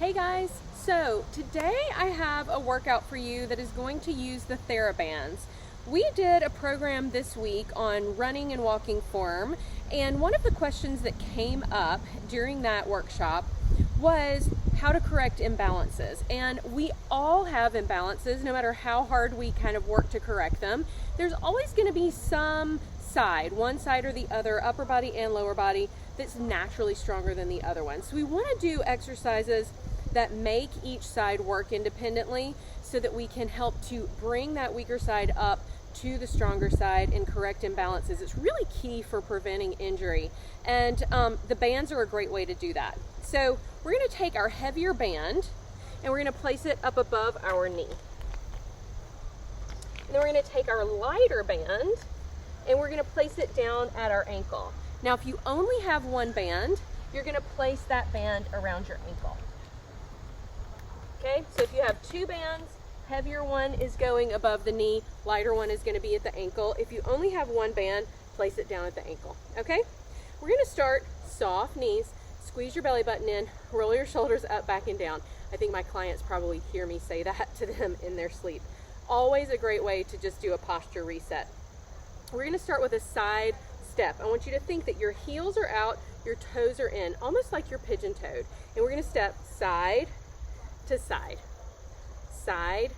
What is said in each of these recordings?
Hey guys, so today I have a workout for you that is going to use the Therabands. We did a program this week on running and walking form, and one of the questions that came up during that workshop was how to correct imbalances. And we all have imbalances, no matter how hard we kind of work to correct them. There's always going to be some side, one side or the other, upper body and lower body, that's naturally stronger than the other one. So we want to do exercises that make each side work independently so that we can help to bring that weaker side up to the stronger side and correct imbalances. It's really key for preventing injury, and the bands are a great way to do that. So we're going to take our heavier band and we're going to place it up above our knee. And then we're going to take our lighter band and we're going to place it down at our ankle. Now if you only have one band, you're going to place that band around your ankle. Okay, so if you have two bands, heavier one is going above the knee, lighter one is going to be at the ankle. If you only have one band, place it down at the ankle. Okay, we're going to start soft knees, squeeze your belly button in, roll your shoulders up, back, and down. I think my clients probably hear me say that to them in their sleep. Always a great way to just do a posture reset. We're going to start with a side step. I want you to think that your heels are out, your toes are in, almost like you're pigeon-toed. And we're going to step side to side, side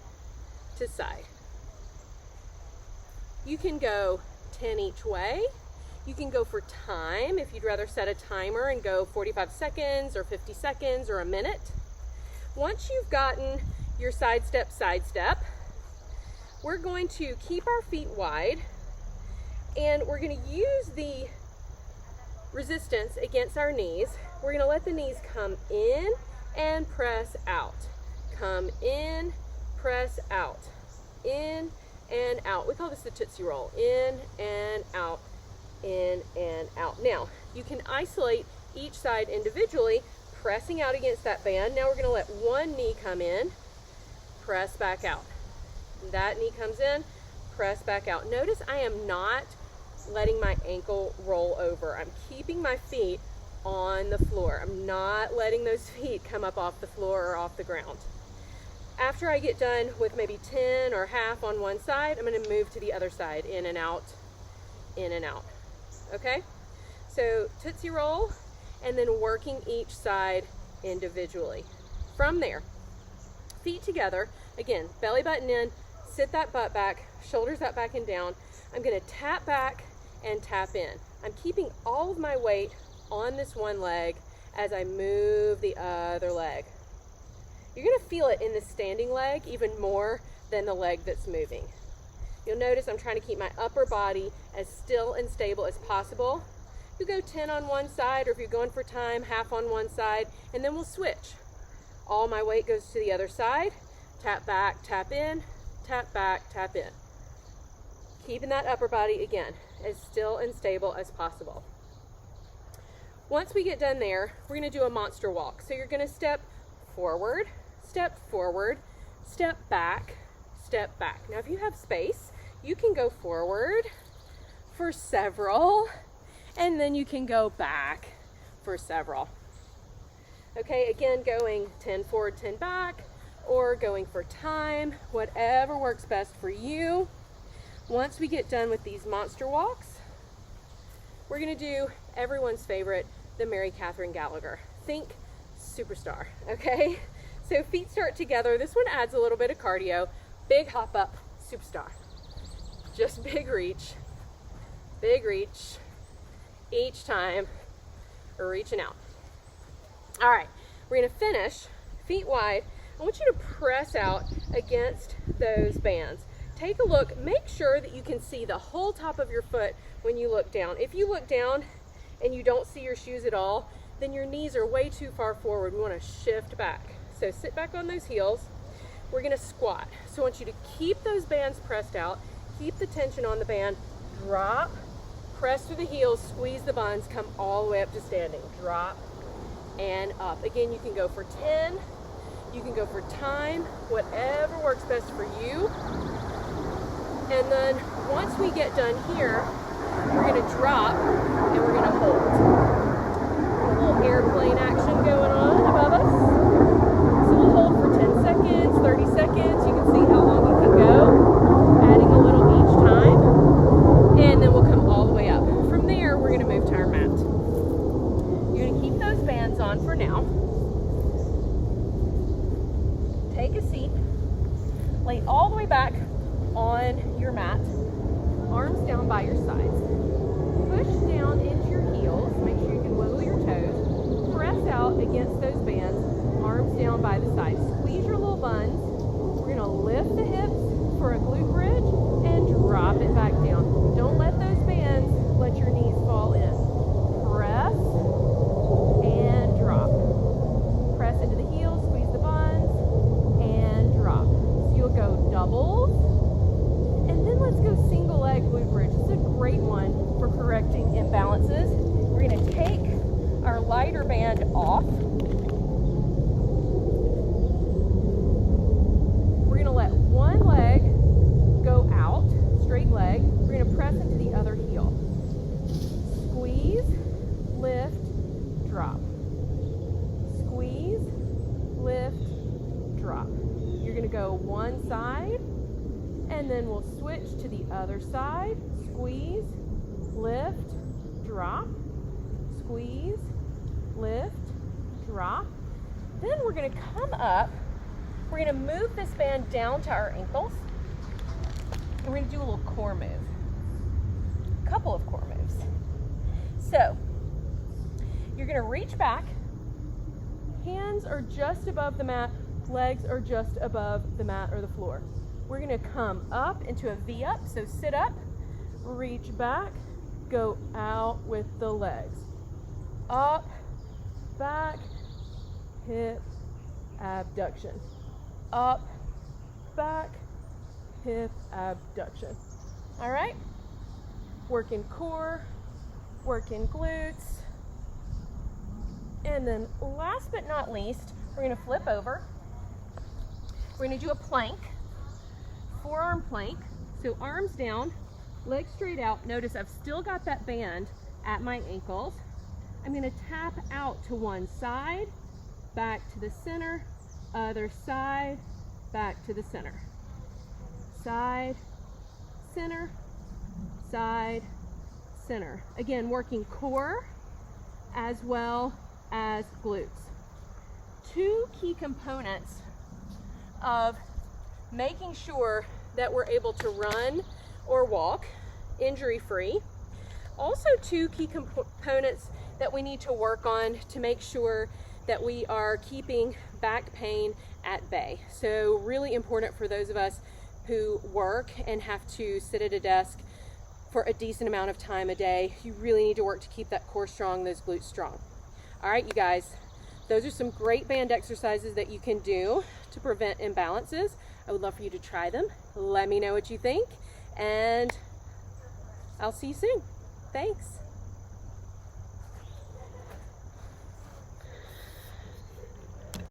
to side. You can go 10 each way. You can go for time if you'd rather set a timer and go 45 seconds or 50 seconds or a minute. Once you've gotten your side step, we're going to keep our feet wide and we're going to use the resistance against our knees. We're going to let the knees come in and press out. Come in, press out. In and out. We call this the Tootsie Roll. In and out. In and out. Now, you can isolate each side individually, pressing out against that band. Now we're going to let one knee come in, press back out. That knee comes in, press back out. Notice I am not letting my ankle roll over. I'm keeping my feet on the floor. I'm not letting those feet come up off the floor or off the ground. After I get done with maybe 10 or half on one side, I'm going to move to the other side, in and out, in and out. Okay? So Tootsie Roll, and then working each side individually. From there, feet together, again, belly button in, sit that butt back, shoulders up, back, and down. I'm going to tap back and tap in. I'm keeping all of my weight on this one leg as I move the other leg. You're going to feel it in the standing leg even more than the leg that's moving. You'll notice I'm trying to keep my upper body as still and stable as possible. You go 10 on one side, or if you're going for time, half on one side, and then we'll switch. All my weight goes to the other side. Tap back, tap in, tap back, tap in. Keeping that upper body, again, as still and stable as possible. Once we get done there, we're going to do a monster walk. So you're going to step forward, step back, step back. Now if you have space, you can go forward for several, and then you can go back for several. Okay, again, going 10 forward, 10 back, or going for time, whatever works best for you. Once we get done with these monster walks, we're going to do everyone's favorite, the Mary Catherine Gallagher. Think superstar, okay? So feet start together. This one adds a little bit of cardio. Big hop up, superstar. Just big reach, each time, reaching out. All right, we're going to finish feet wide. I want you to press out against those bands. Take a look, make sure that you can see the whole top of your foot when you look down. If you look down and you don't see your shoes at all, then your knees are way too far forward. We want to shift back. So sit back on those heels. We're going to squat. So I want you to keep those bands pressed out, keep the tension on the band, drop, press through the heels, squeeze the buns, come all the way up to standing. Drop and up. Again, you can go for 10, you can go for time, whatever works best for you. And then once we get done here, we're going to drop and we're going to hold. A little airplane action going on above us. done for now. Take a seat, lay all the way back on your mat, arms down by your sides. Push down into your heels, make sure you can wiggle your toes. Press out against those bands, arms down by the sides. Squeeze your little buns. We're gonna lift the hips for a glute bridge and drop it back down. Don't let those bands let your knees fall in. Press and drop. Press into the heels, squeeze the buns, and drop. So you'll go doubles, and then let's go single leg glute bridge. It's a great one for correcting imbalances. We're gonna take our lighter band off. We're gonna let one leg go out, straight leg. We're gonna press into the other heel. Squeeze, lift, drop. Squeeze, lift, drop. You're gonna go one side, and then we'll switch to the other side. Squeeze, lift, drop. Squeeze, lift, drop. Then we're gonna come up. We're gonna move this band down to our ankles. And we're gonna do a little core move. A couple of core moves. So, you're gonna reach back. Hands are just above the mat. Legs are just above the mat or the floor. We're gonna come up into a V up. So sit up, reach back, go out with the legs. Up, back, hip abduction. Up, back, hip abduction. All right? Working core, working glutes. And then last but not least, we're gonna flip over. We're gonna do a plank, forearm plank. So arms down, legs straight out. Notice I've still got that band at my ankles. I'm gonna tap out to one side, back to the center, other side, back to the center. Side, center, side, center. Again, working core as well as glutes. Two key components of making sure that we're able to run or walk injury-free. Also, two key components that we need to work on to make sure that we are keeping back pain at bay. So really important for those of us who work and have to sit at a desk for a decent amount of time a day. You really need to work to keep that core strong, those glutes strong. All right, you guys, those are some great band exercises that you can do to prevent imbalances. I would love for you to try them. Let me know what you think, and I'll see you soon. Thanks.